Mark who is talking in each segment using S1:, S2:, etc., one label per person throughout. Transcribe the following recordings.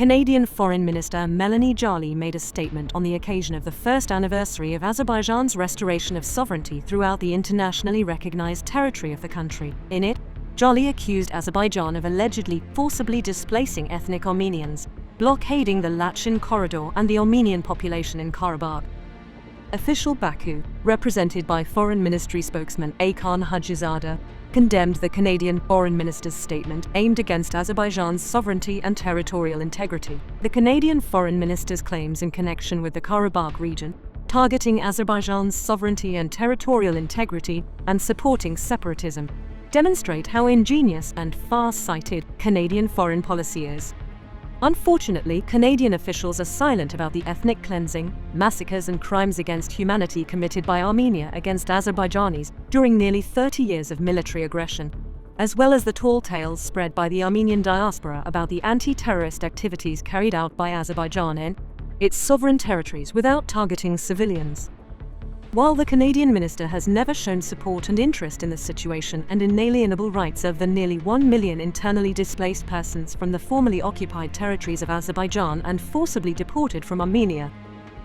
S1: Canadian Foreign Minister Melanie Joly made a statement on the occasion of the first anniversary of Azerbaijan's restoration of sovereignty throughout the internationally recognized territory of the country. In it, Joly accused Azerbaijan of allegedly forcibly displacing ethnic Armenians, blockading the Lachin corridor and the Armenian population in Karabakh. Official Baku, represented by Foreign Ministry spokesman Akan Hajizada, condemned the Canadian Foreign Minister's statement aimed against Azerbaijan's sovereignty and territorial integrity. The Canadian Foreign Minister's claims in connection with the Karabakh region, targeting Azerbaijan's sovereignty and territorial integrity and supporting separatism, demonstrate how ingenious and far-sighted Canadian foreign policy is. Unfortunately, Canadian officials are silent about the ethnic cleansing, massacres and crimes against humanity committed by Armenia against Azerbaijanis during nearly 30 years of military aggression, as well as the tall tales spread by the Armenian diaspora about the anti-terrorist activities carried out by Azerbaijan in its sovereign territories without targeting civilians. While the Canadian minister has never shown support and interest in the situation and inalienable rights of the nearly 1 million internally displaced persons from the formerly occupied territories of Azerbaijan and forcibly deported from Armenia,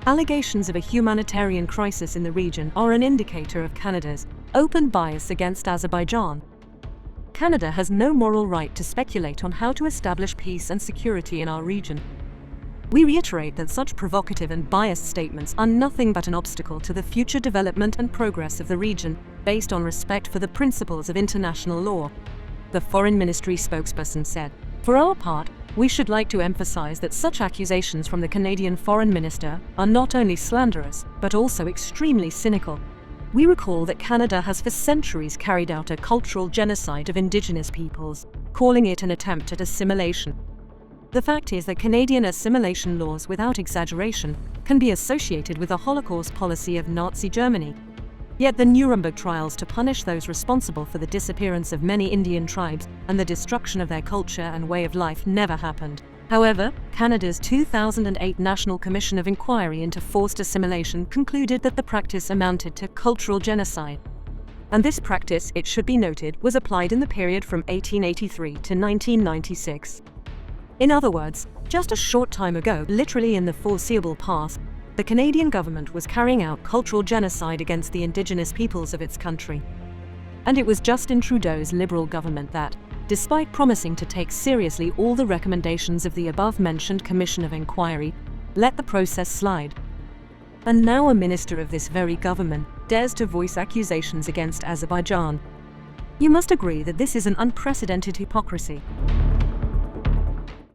S1: allegations of a humanitarian crisis in the region are an indicator of Canada's open bias against Azerbaijan. Canada has no moral right to speculate on how to establish peace and security in our region. We reiterate that such provocative and biased statements are nothing but an obstacle to the future development and progress of the region, based on respect for the principles of international law, the Foreign Ministry spokesperson said. For our part, we should like to emphasize that such accusations from the Canadian Foreign Minister are not only slanderous, but also extremely cynical. We recall that Canada has for centuries carried out a cultural genocide of Indigenous peoples, calling it an attempt at assimilation. The fact is that Canadian assimilation laws, without exaggeration, can be associated with the Holocaust policy of Nazi Germany. Yet the Nuremberg trials to punish those responsible for the disappearance of many Indian tribes and the destruction of their culture and way of life never happened. However, Canada's 2008 National Commission of Inquiry into Forced Assimilation concluded that the practice amounted to cultural genocide. And this practice, it should be noted, was applied in the period from 1883 to 1996. In other words, just a short time ago, literally in the foreseeable past, the Canadian government was carrying out cultural genocide against the Indigenous peoples of its country. And it was Justin Trudeau's Liberal government that, despite promising to take seriously all the recommendations of the above-mentioned Commission of Inquiry, let the process slide. And now a minister of this very government dares to voice accusations against Azerbaijan. You must agree that this is an unprecedented hypocrisy.